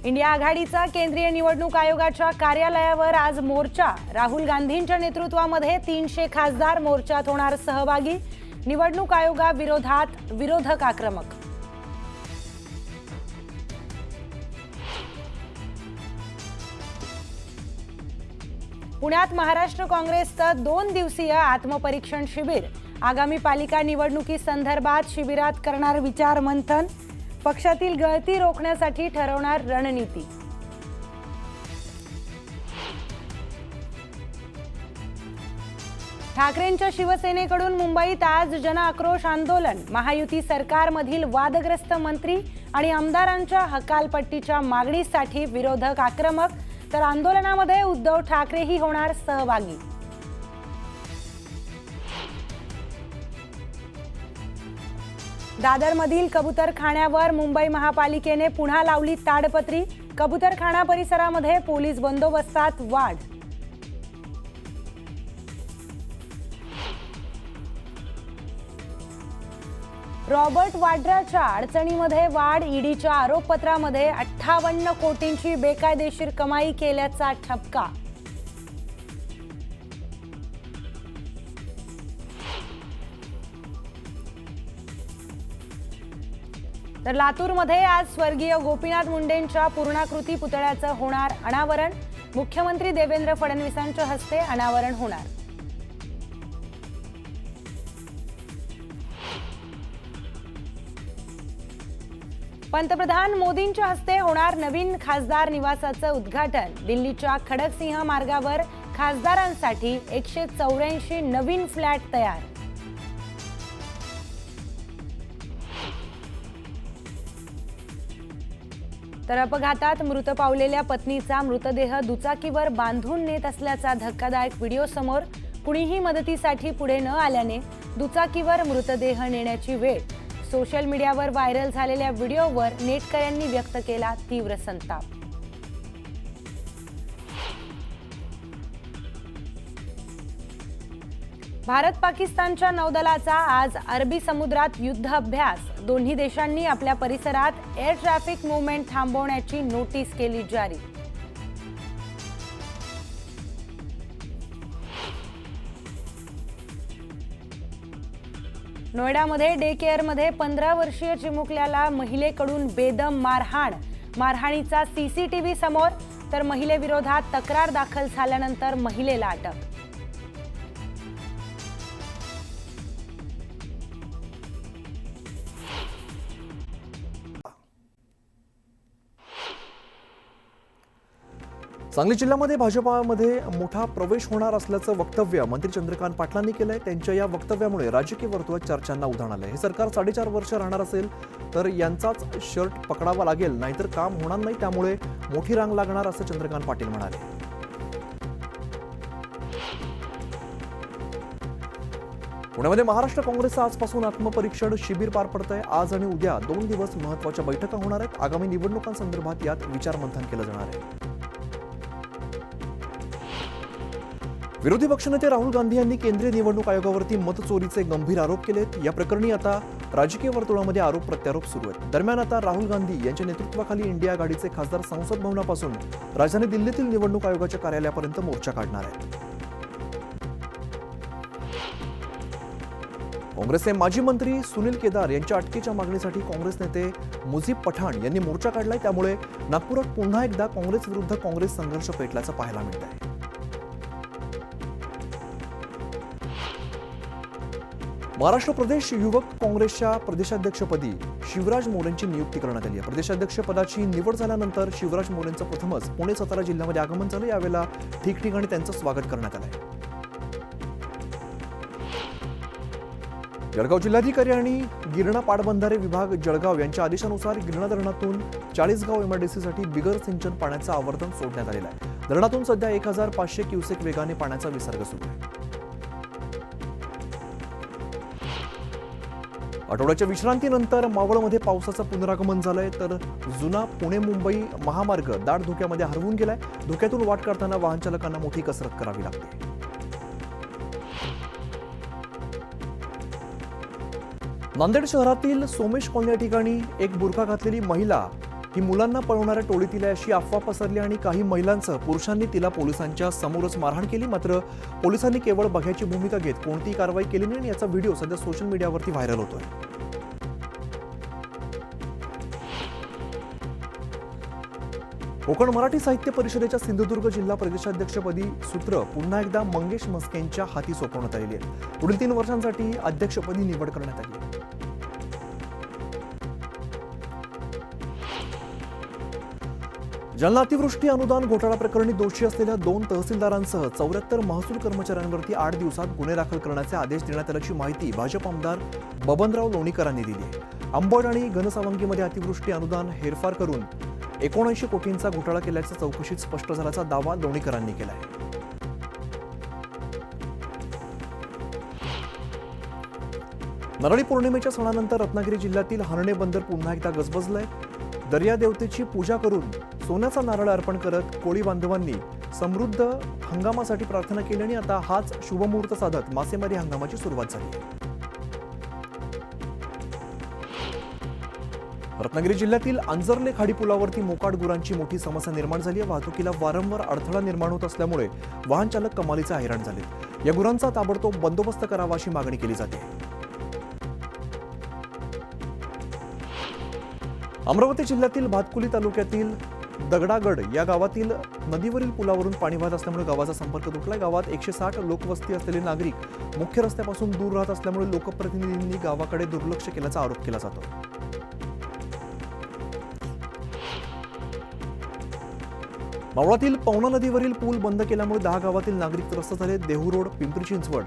India आघाडीचा केंद्रीय निवडणूक आयोगाच्या कार्यालयावर आज मोर्चा। राहुल गांधींच्या नेतृत्वामध्ये 300 खासदार मोर्चात होणार सहभागी। निवडणूक आयोगाविरोधात विरोधक आक्रमक। पुण्यात महाराष्ट्र काँग्रेसचं 2 दिवसीय आत्मपरीक्षण शिबिर। आगामी पालिका निवडणुकीसंदर्भात शिबिरात करणार विचार मंथन। पक्षातील गळती रोखण्यासाठी ठरवणार रणनीती। ठाकरेंच्या शिवसेनेकडून मुंबईत आज जनआक्रोश आंदोलन। महायुती सरकारमधील वादग्रस्त मंत्री आणि आमदारांच्या हकालपट्टीच्या मागणीसाठी विरोधक आक्रमक, तर आंदोलनामध्ये उद्धव ठाकरेही होणार सहभागी। दादरमधील कबूतरखान्यावर मुंबई महापालिकेने पुन्हा लावली ताडपत्री। कबूतरखाना परिसरामध्ये पोलीस बंदोबस्तात वाढ। रॉबर्ट वाड्राच्या अडचणीमध्ये वाढ। ईडीच्या आरोपपत्रामध्ये 58 कोटींची बेकायदेशीर कमाई केल्याचा ठपका। तर लातूरमध्ये आज स्वर्गीय गोपीनाथ मुंडेंच्या पूर्णाकृती पुतळ्याचं होणार अनावरण। मुख्यमंत्री देवेंद्र फडणवीसांच्या हस्ते अनावरण होणार। पंतप्रधान मोदींच्या हस्ते होणार नवीन खासदार निवासाचं उद्घाटन। दिल्लीच्या खडकसिंह मार्गावर खासदारांसाठी 184 नवीन फ्लॅट तयार। तर अपघातात मृत पावलेल्या पत्नीचा मृतदेह दुचाकीवर बांधून नेत असल्याचा धक्कादायक व्हिडिओ समोर। कुणीही मदतीसाठी पुढे न आल्याने दुचाकीवर मृतदेह नेण्याची वेळ। सोशल मीडियावर व्हायरल झालेल्या व्हिडिओवर नेटकऱ्यांनी व्यक्त केला तीव्र संताप। भारत पाकिस्तानच्या नौदलाचा आज अरबी समुद्रात युद्ध अभ्यास। दोन्ही देशांनी आपल्या परिसरात एअर ट्रॅफिक मूव्हमेंट थांबवण्याची नोटीस केली जारी। नोएडामध्ये डे केअरमध्ये 15 वर्षीय चिमुकल्याला महिलेकडून बेदम मारहाण। मारहाणीचा सीसीटीव्ही समोर, तर महिलेविरोधात तक्रार दाखल झाल्यानंतर महिलेला अटक। सांगली जिल्ह्यामध्ये भाजपामध्ये मोठा प्रवेश होणार असल्याचं वक्तव्य मंत्री चंद्रकांत पाटलांनी केलंय। त्यांच्या या वक्तव्यामुळे राजकीय वर्तुळात चर्चांना उधाण आलंय। हे सरकार 4.5 वर्ष राहणार असेल तर यांचाच शर्ट पकडावा लागेल, नाहीतर काम होणार नाही, त्यामुळे मोठी रांग लागणार असं चंद्रकांत पाटील म्हणाले। पुण्यामध्ये महाराष्ट्र काँग्रेसचं आजपासून आत्मपरीक्षण शिबिर पार पडतंय। आज आणि उद्या 2 दिवस महत्त्वाच्या बैठका होणार आहेत। आगामी निवडणुकांसंदर्भात यात विचारमंथन केलं जाणार आहे। विरोधी पक्षनेते राहुल गांधी यांनी केंद्रीय निवडणूक आयोगावरती मतचोरीचे गंभीर आरोप केलेत। या प्रकरणी आता राजकीय वर्तुळामध्ये आरोप प्रत्यारोप सुरू आहेत। दरम्यान आता राहुल गांधी यांच्या नेतृत्वाखाली इंडिया आघाडीचे खासदार संसद भवनापासून राजधानी दिल्लीतील निवडणूक आयोगाच्या कार्यालयापर्यंत मोर्चा काढणार आहेत। काँग्रेसचे माजी मंत्री सुनील केदार यांच्या अटकेच्या मागणीसाठी काँग्रेस नेते मुजीब पठाण यांनी मोर्चा काढलाय। त्यामुळे नागपुरात पुन्हा एकदा काँग्रेस विरुद्ध काँग्रेस संघर्ष पेटल्याचं पाहायला मिळत आहे। महाराष्ट्र प्रदेश युवक काँग्रेसच्या प्रदेशाध्यक्षपदी शिवराज मोरेंची नियुक्ती करण्यात आली आहे। प्रदेशाध्यक्षपदाची निवड झाल्यानंतर शिवराज मोरेंचं प्रथमच पुणे सातारा जिल्ह्यामध्ये आगमन झालं। यावेळेला ठिकठिकाणी त्यांचं स्वागत करण्यात आलंय। जळगाव जिल्हाधिकारी आणि गिरणा पाटबंधारे विभाग जळगाव यांच्या आदेशानुसार गिरणा धरणातून 40 गाव एमआयडीसीसाठी बिगर सिंचन पाण्याचं आवर्तन सोडण्यात आलेलं आहे। धरणातून सध्या 1500 क्युसेक वेगाने पाण्याचा विसर्ग सुरू आहे। आठवड्याच्या विश्रांतीनंतर मावळमध्ये पावसाचं पुनरागमन झालंय, तर जुना पुणे मुंबई महामार्ग दाट धुक्यामध्ये हरवून गेलाय। धुक्यातून वाट काढताना वाहन चालकांना मोठी कसरत करावी लागते। नांदेड शहरातील सोमेश कॉलनी या ठिकाणी एक बुरखा घातलेली महिला ही मुलांना पळवणाऱ्या टोळीतील आहे अशी अफवा पसरली आणि काही महिलांसह पुरुषांनी तिला पोलिसांच्या समोरच मारहाण केली. मात्र पोलिसांनी केवळ बघ्याची भूमिका घेत कोणतीही कारवाई केली नाही आणि याचा व्हिडिओ सध्या सोशल मीडियावरती व्हायरल होतोय. कोकण मराठी साहित्य परिषदेच्या सिंधुदुर्ग जिल्हा प्रदेशाध्यक्षपदी सूत्र पुन्हा एकदा मंगेश मस्केंच्या हाती सोपवण्यात आलेली आहे. पुढील 3 वर्षांसाठी अध्यक्षपदी निवड करण्यात आली आहे. जालना अतिवृष्टी अनुदान घोटाळा प्रकरणी दोषी असलेल्या 2 तहसीलदारांसह 74 महसूल कर्मचाऱ्यांवरती 8 दिवसात गुन्हे दाखल करण्याचे आदेश देण्यात आल्याची माहिती भाजप आमदार बबनराव लोणीकरांनी दिली आहे. अंबड आणि घनसावंगीमध्ये अतिवृष्टी अनुदान हेरफार करून 79 कोटींचा घोटाळा केल्याच्या चौकशीत स्पष्ट झाल्याचा दावा लोणीकरांनी केला आहे. नारळी पौर्णिमेच्या सणानंतर रत्नागिरी जिल्ह्यातील हर्णे बंदर पुन्हा एकदा गजबजलंय. दर्या देवतेची पूजा करून सोन्याचा नारळ अर्पण करत कोळी बांधवांनी समृद्ध हंगामासाठी प्रार्थना केली आणि आता हाच शुभमुहूर्त साधत मासेमारी हंगामाची सुरुवात झाली. रत्नागिरी जिल्ह्यातील अंजर्ले खाडी पुलावरती मोकाट गुरांची मोठी समस्या निर्माण झाली आहे. वाहतुकीला वारंवार अडथळा निर्माण होत असल्यामुळे वाहन चालक कमालीचे हैराण झाले. या गुरांचा ताबडतोब बंदोबस्त करावा अशी मागणी केली जाते. अमरावती जिल्ह्यातील भातकुली तालुक्यातील दगडागड या गावातील नदीवरील पुलावरून पाणी वाहत असल्यामुळे गावाचा संपर्क तुटलाय. गावात 160 लोकवस्ती असलेले नागरिक मुख्य रस्त्यापासून दूर राहत असल्यामुळे लोकप्रतिनिधींनी गावाकडे दुर्लक्ष केल्याचा आरोप केला जातो. मावळातील पवना नदीवरील पूल बंद केल्यामुळे 10 गावातील नागरिक त्रस्त झाले. देहू रोड पिंपरी चिंचवड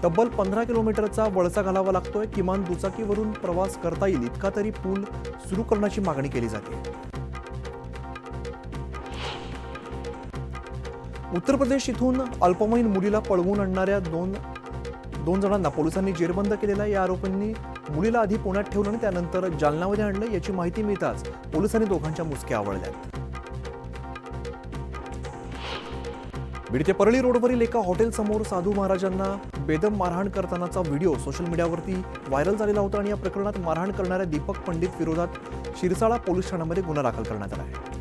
तब्बल 15 किलोमीटरचा वळसा घालावा लागतोय. किमान दुचाकीवरून प्रवास करता येईल इतका तरी पूल सुरू करण्याची मागणी केली जाते. उत्तर प्रदेश इथून अल्पवयीन मुलीला पळवून आणणाऱ्या दोन जणांना पोलिसांनी जेरबंद केलेला. या आरोपींनी मुलीला आधी पुण्यात ठेवलं आणि त्यानंतर जालनामध्ये आणलं. याची माहिती मिळताच पोलिसांनी दोघांच्या मुसक्या आवळल्यात. बीड ते परळी रोडवरील एका हॉटेलसमोर साधू महाराजांना बेदम मारहाण करतानाचा व्हिडिओ सोशल मीडियावरती व्हायरल झालेला होता आणि या प्रकरणात मारहाण करणाऱ्या दीपक पंडित विरोधात शिरसाळा पोलीस ठाण्यामध्ये गुन्हा दाखल करण्यात आला आहे.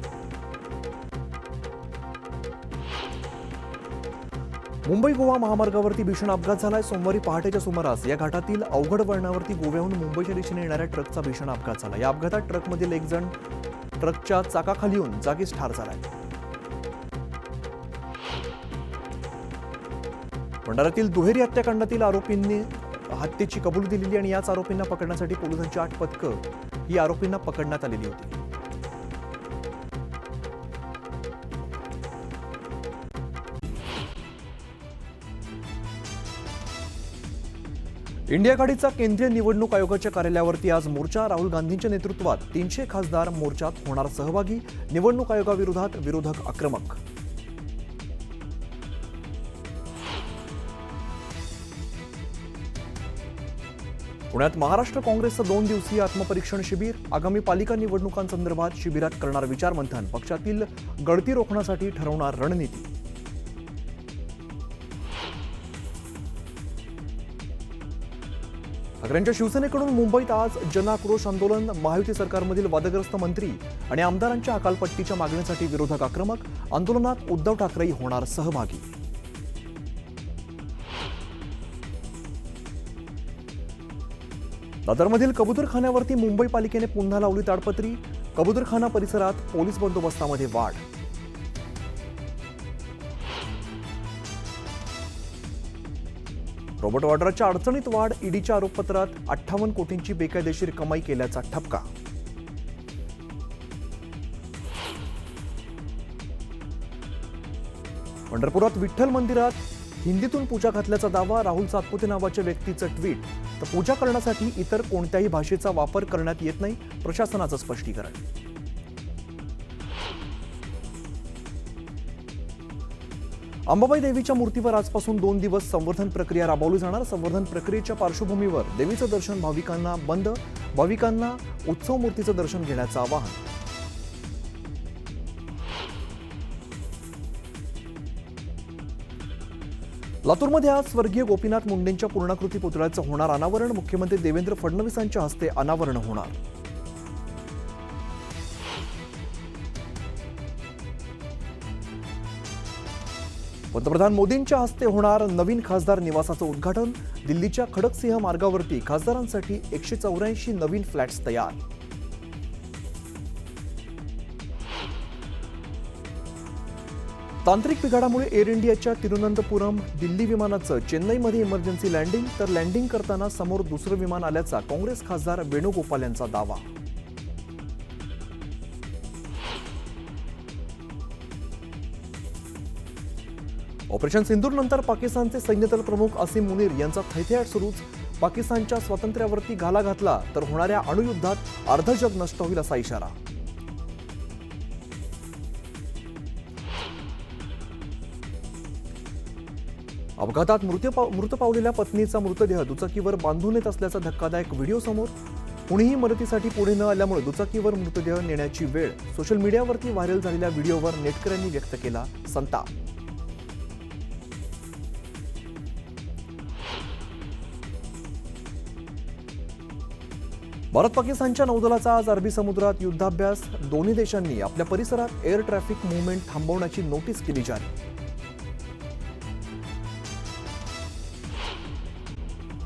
मुंबई गोवा महामार्गावरती भीषण अपघात झालाय. सोमवारी पहाटेच्या सुमारास या घाटातील अवघड वळणावरती गोव्याहून मुंबईच्या दिशेने येणाऱ्या ट्रकचा भीषण अपघात झाला. या अपघातात ट्रकमधील एक जण ट्रकच्या चाकाखाली येऊन जागीच ठार झालाय. भंडाऱ्यातील दुहेरी हत्याकांडातील आरोपींनी हत्येची कबुली दिलेली आणि याच आरोपींना पकडण्यासाठी पोलिसांची 8 पथकं ही आरोपींना पकडण्यात आलेली होती. इंडिया आघाडीचा केंद्रीय निवडणूक आयोगाच्या कार्यालयावरती आज मोर्चा. राहुल गांधींच्या नेतृत्वात 300 खासदार मोर्चात होणार सहभागी. निवडणूक आयोगाविरोधात विरोधक आक्रमक. पुण्यात महाराष्ट्र काँग्रेसचं 2 दिवसीय आत्मपरीक्षण शिबिर. आगामी पालिका निवडणुकांसंदर्भात शिबिरात करणार विचारमंथन. पक्षातील गळती रोखण्यासाठी ठरवणार रणनीती. ठाकरेंच्या शिवसेनेकडून मुंबईत आज जनआक्रोश आंदोलन. महायुती सरकारमधील वादग्रस्त मंत्री आणि आमदारांच्या हकालपट्टीच्या मागणीसाठी विरोधक आक्रमक. आंदोलनात उद्धव ठाकरेही होणार सहभागी. दादरमधील कबूतरखान्यावरती मुंबई पालिकेने पुन्हा लावली ताडपत्री. कबूतरखाना परिसरात पोलीस बंदोबस्तामध्ये वाढ. रॉबर्ट वाड्राच्या अडचणीत वाढ. ईडीच्या आरोपपत्रात 58 कोटींची बेकायदेशीर कमाई केल्याचा ठपका. पंढरपुरात विठ्ठल मंदिरात हिंदीतून पूजा घातल्याचा दावा. राहुल सातपुते नावाच्या व्यक्तीचं ट्विट. तर पूजा करण्यासाठी इतर कोणत्याही भाषेचा वापर करण्यात येत नाही, प्रशासनाचं स्पष्टीकरण. अंबाबाई देवीच्या मूर्तीवर आजपासून 2 दिवस संवर्धन प्रक्रिया राबवली जाणार. संवर्धन प्रक्रियेच्या पार्श्वभूमीवर देवीचं दर्शन भाविकांना बंद. भाविकांना उत्सव मूर्तीचं दर्शन घेण्याचं आवाहन. लातूरमध्ये आज स्वर्गीय गोपीनाथ मुंडेंच्या पूर्णाकृती पुतळ्याचं होणार अनावरण. मुख्यमंत्री देवेंद्र फडणवीसांच्या हस्ते अनावरण होणार. पंतप्रधान मोदींच्या हस्ते होणार नवीन खासदार निवासाचं उद्घाटन. दिल्लीच्या खडकसिंह मार्गावरती खासदारांसाठी 184 नवीन फ्लॅट्स तयार. तांत्रिक बिघाडामुळे एअर इंडियाच्या तिरुवनंतपुरम दिल्ली विमानाचं चेन्नईमध्ये इमर्जन्सी लँडिंग, तर लँडिंग करताना समोर दुसरं विमान आल्याचा काँग्रेस खासदार वेणुगोपाल यांचा दावा. ऑपरेशन सिंदूरनंतर पाकिस्तानचे सैन्यदल प्रमुख असीम मुनीर यांचा थैथयाट सुरूच. पाकिस्तानच्या स्वातंत्र्यावरती घाला घातला तर होणाऱ्या अणुयुद्धात अर्ध जग नष्ट होईल असा इशारा. अपघातात मृत पावलेल्या पत्नीचा मृतदेह दुचाकीवर बांधून येत असल्याचा धक्कादायक व्हिडिओ समोर. कुणीही मदतीसाठी पुढे न आल्यामुळे दुचाकीवर मृतदेह नेण्याची वेळ. सोशल मीडियावरती व्हायरल झालेल्या व्हिडिओवर नेटकऱ्यांनी व्यक्त केला संताप. भारत पाकिस्तानच्या नौदलाचा आज अरबी समुद्रात युद्धाभ्यास. दोन्ही देशांनी आपल्या परिसरात एअर ट्रॅफिक मूव्हमेंट थांबवण्याची नोटीस केली जारी.